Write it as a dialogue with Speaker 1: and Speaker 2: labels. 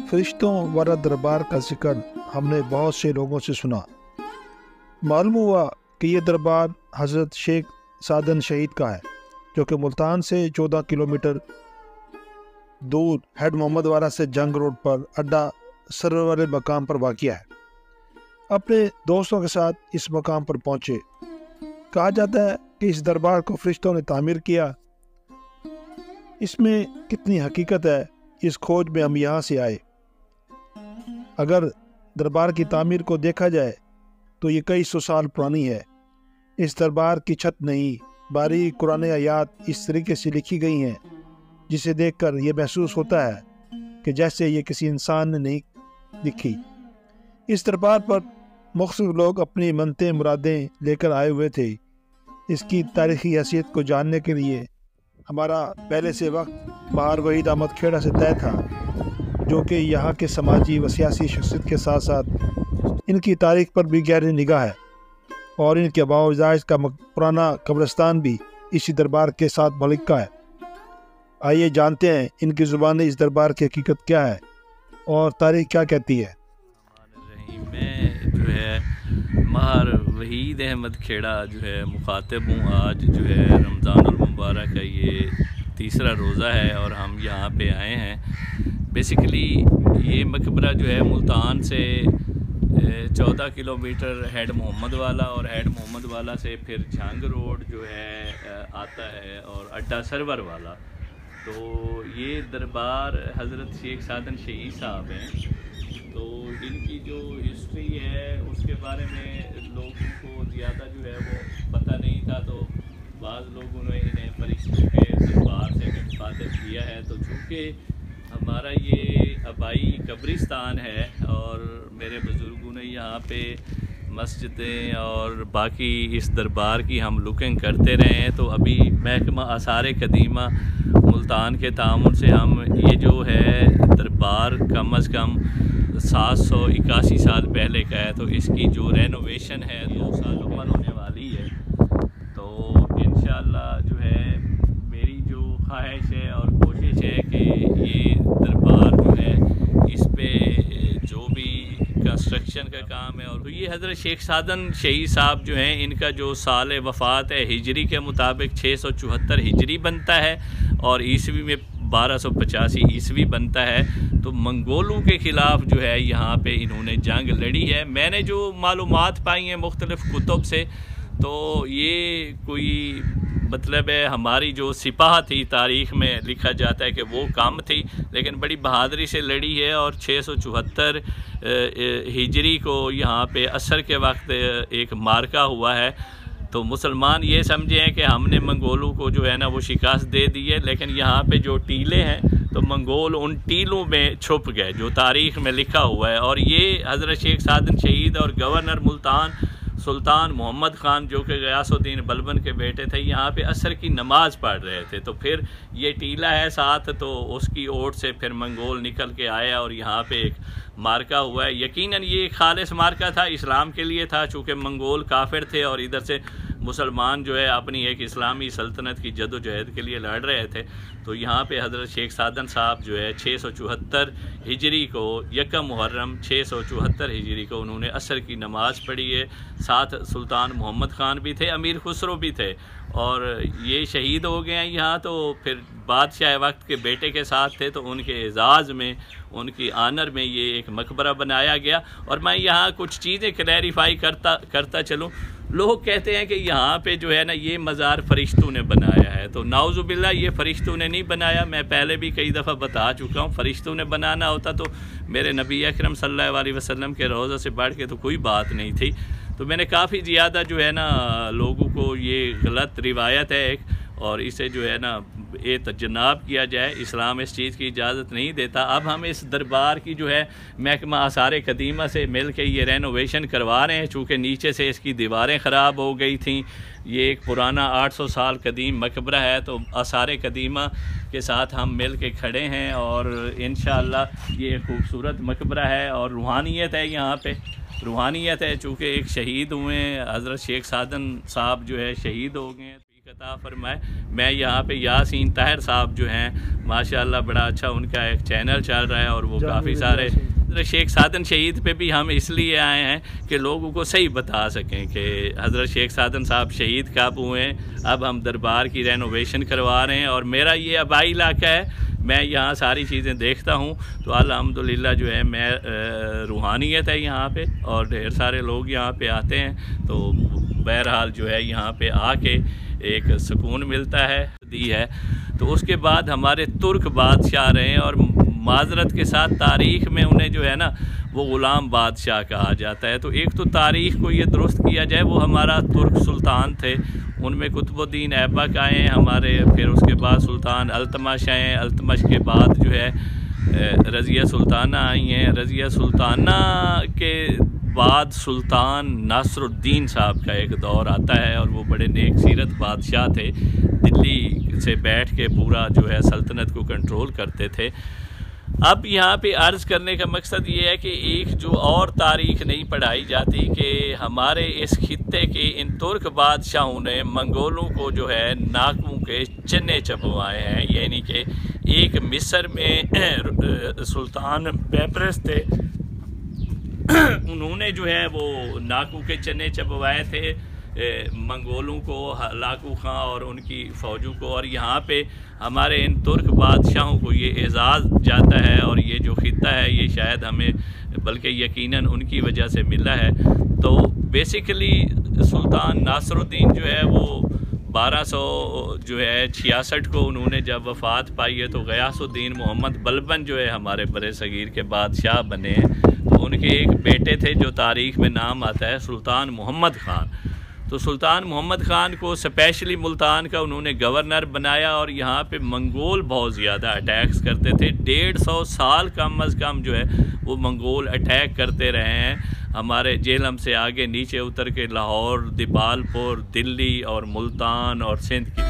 Speaker 1: फरिश्तों वाला दरबार का जिक्र हमने बहुत से लोगों से सुना। मालूम हुआ कि यह दरबार हज़रत शेख सादन शहीद का है, जो कि मुल्तान से 14 किलोमीटर दूर हेड मोहम्मद वाला से जंग रोड पर अड्डा सरवर वाले मकाम पर वाक़िया है। अपने दोस्तों के साथ इस मकाम पर पहुँचे। कहा जाता है कि इस दरबार को फरिश्तों ने तामीर किया। इसमें कितनी हकीकत है, इस खोज में हम यहाँ से आए। अगर दरबार की तामीर को देखा जाए तो ये कई सौ साल पुरानी है। इस दरबार की छत नहीं, बारीक कुरान आयात इस तरीके से लिखी गई हैं जिसे देखकर ये महसूस होता है कि जैसे ये किसी इंसान ने नहीं लिखी। इस दरबार पर मुख्तलिफ लोग अपनी मनतें मुरादें लेकर आए हुए थे। इसकी तारीख़ी हैसियत को जानने के लिए हमारा पहले से वक्त महार वहीद अहमद खेड़ा से तय था, जो कि यहाँ के समाजी व सियासी शख्सियत के साथ साथ इनकी तारीख पर भी गहरी निगाह है और इनके बावजाज का पुराना कब्रिस्तान भी इसी दरबार के साथ मलिका है। आइए जानते हैं इनकी ज़ुबान इस दरबार की हकीकत क्या है और तारीख क्या कहती है।
Speaker 2: मैं जो है महार वहीद अहमद खेड़ा जो है मुखातिब हूँ। आज जो है रमज़ानुल मुबारक का ये तीसरा रोज़ा है और हम यहाँ पे आए हैं। बेसिकली ये मकबरा जो है मुल्तान से 14 किलोमीटर हेड मोहम्मद वाला और हेड मोहम्मद वाला से फिर जंग रोड जो है आता है और अड्डा सरवर वाला। तो ये दरबार हज़रत शेख सादन शहीद साहब हैं। तो इनकी जो हिस्ट्री है उसके बारे में लोगों को ज़्यादा जो है वो पता नहीं था। तो बाज़ लोगों ने इन्हें फरिश्तों के दरबार से मुखातिब किया है। तो चूँकि हमारा ये आबाई कब्रिस्तान है और मेरे बुज़ुर्गों ने यहाँ पे मस्जिदें और बाकी इस दरबार की हम लुकिंग करते रहे हैं। तो अभी महकमा आसार कदीमा मुल्तान के तामुन से हम ये जो है दरबार कम अज़ कम 781 साल पहले का है। तो इसकी जो रेनोवेशन है 2 साल उम्र होने वाली है। तो इंशाअल्लाह जो है मेरी जो ख्वाहिश है और कोशिश है कि ये दरबार जो है इस पे जो भी कंस्ट्रक्शन का काम है। और ये हज़रत शेख सादन शहीद साहब जो हैं इनका जो साल वफ़ात है हिजरी के मुताबिक 674 हिजरी बनता है और ईसवी में 1285 ईसवी बनता है। तो मंगोलों के ख़िलाफ़ जो है यहाँ पे इन्होंने जंग लड़ी है। मैंने जो मालूमात पाई हैं मुख्तलिफ़ कुतुब से, तो ये कोई मतलब है हमारी जो सिपाह थी, तारीख़ में लिखा जाता है कि वो कम थी लेकिन बड़ी बहादुरी से लड़ी है। और 674 हिजरी को यहाँ पे असर के वक्त एक मार्का हुआ है। तो मुसलमान ये समझे हैं कि हमने मंगोलों को जो है ना वो शिकस्त दे दी है, लेकिन यहाँ पे जो टीले हैं तो मंगोल उन टीलों में छुप गए जो तारीख़ में लिखा हुआ है। और ये हज़रत शेख सादन शहीद और गवर्नर मुल्तान सुल्तान मोहम्मद ख़ान जो कि गयासुद्दीन बलबन के बेटे थे यहाँ पे असर की नमाज़ पढ़ रहे थे। तो फिर ये टीला है साथ, तो उसकी ओट से फिर मंगोल निकल के आया और यहाँ पे एक मार्का हुआ है। यकीनन ये एक खालिस मार्का था, इस्लाम के लिए था, चूँकि मंगोल काफिर थे और इधर से मुसलमान जो है अपनी एक इस्लामी सल्तनत की जदोजहद के लिए लड़ रहे थे। तो यहाँ पे हज़रत शेख सादन साहब जो है 674 हिजरी को यकम मुहर्रम 674 हिजरी को उन्होंने असर की नमाज़ पढ़ी है। साथ सुल्तान मोहम्मद ख़ान भी थे, अमीर खुसरो भी थे और ये शहीद हो गए हैं यहाँ। तो फिर बादशाह वक्त के बेटे के साथ थे, तो उनके एजाज़ में उनकी आनर में ये एक मकबरा बनाया गया। और मैं यहाँ कुछ चीज़ें क्लैरिफाई करता चलूँ। लोग कहते हैं कि यहाँ पे जो है ना ये मज़ार फ़रिश्तों ने बनाया है, तो नाउज़ुबिल्लाह ये फ़रिश्तों ने नहीं बनाया। मैं पहले भी कई दफ़ा बता चुका हूँ, फ़रिश्तों ने बनाना होता तो मेरे नबी अकरम सल्लल्लाहु अलैहि वसल्लम के रोज़ा से बढ़ के तो कोई बात नहीं थी। तो मैंने काफ़ी ज़्यादा जो है ना लोगों को ये गलत रिवायत है एक, और इसे जो है ना एतजनाब किया जाए। इस्लाम इस चीज़ की इजाज़त नहीं देता। अब हम इस दरबार की जो है महकमा आसार कदीमा से मिल के ये रेनोवेशन करवा रहे हैं, चूँकि नीचे से इसकी दीवारें ख़राब हो गई थी। ये एक पुराना 800 साल कदीम मकबरा है, तो आसार कदीमा के साथ हम मिल के खड़े हैं और इंशाअल्लाह ये खूबसूरत मकबरा है और रूहानियत है यहाँ पे, रूहानियत है। चूँकि एक शहीद हुए हज़रत शेख सादन साहब जो है शहीद हो गए हैं। अता फरमाए। मैं यहाँ पे यासीन ताहिर साहब जो हैं माशाल्लाह बड़ा अच्छा उनका एक चैनल चल रहा है और वो काफ़ी सारे हज़रत शेख सादन शहीद पे भी हम इसलिए आए हैं कि लोगों को सही बता सकें कि हज़रत शेख सादन साहब शहीद कब हुए। अब हम दरबार की रेनोवेशन करवा रहे हैं और मेरा ये आबाई इलाका है, मैं यहाँ सारी चीज़ें देखता हूँ तो अल्हम्दुलिल्लाह जो है मैं रूहानियत है यहाँ पे और ढेर सारे लोग यहाँ पे आते हैं। तो बहरहाल जो है यहाँ पे आके एक सुकून मिलता है दी है। तो उसके बाद हमारे तुर्क बादशाह रहे और माजरत के साथ तारीख़ में उन्हें जो है ना वो ग़ुलाम बादशाह कहा जाता है। तो एक तो तारीख़ को ये दुरुस्त किया जाए, वो हमारा तुर्क सुल्तान थे, उनमें कुतुबुद्दीन ऐबक आए हमारे, फिर उसके बाद सुल्तान अल्तमश आए, अल्तमश के बाद जो है रज़िया सुल्ताना आई हैं, रज़िया सुल्ताना के बाद सुल्तान नासरुद्दीन साहब का एक दौर आता है और वो बड़े नेक सीरत बादशाह थे, दिल्ली से बैठ के पूरा जो है सल्तनत को कंट्रोल करते थे। अब यहाँ पे अर्ज़ करने का मकसद ये है कि एक जो और तारीख़ नहीं पढ़ाई जाती कि हमारे इस खित्ते के इन तुर्क बादशाहों ने मंगोलों को जो है नाकों के चन्ने चबवाए हैं। यानी कि एक मिस्र में सुल्तान पेपरस थे, उन्होंने जो है वो नाकों के चन्ने चबवाए थे मंगोलों को, हलाकू खां और उनकी फ़ौजों को। और यहाँ पे हमारे इन तुर्क बादशाहों को ये एज़ाज़ जाता है और ये जो खित्ता है ये शायद हमें बल्कि यकीनन उनकी वजह से मिला है। तो बेसिकली सुल्तान नासरुद्दीन जो है वो 1266 को उन्होंने जब वफ़ात पाई है तो गयासुद्दीन मोहम्मद बलबन जो है हमारे बरे सगीर के बादशाह बने हैं। तो उनके एक बेटे थे जो तारीख़ में नाम आता है सुल्तान मोहम्मद ख़ान। तो सुल्तान मोहम्मद ख़ान को स्पेशली मुल्तान का उन्होंने गवर्नर बनाया और यहाँ पे मंगोल बहुत ज़्यादा अटैक्स करते थे। 150 साल कम अज़ कम जो है वो मंगोल अटैक करते रहे हैं हमारे जेहलम से आगे नीचे उतर के लाहौर, दिपालपुर, दिल्ली और मुल्तान और सिंध की।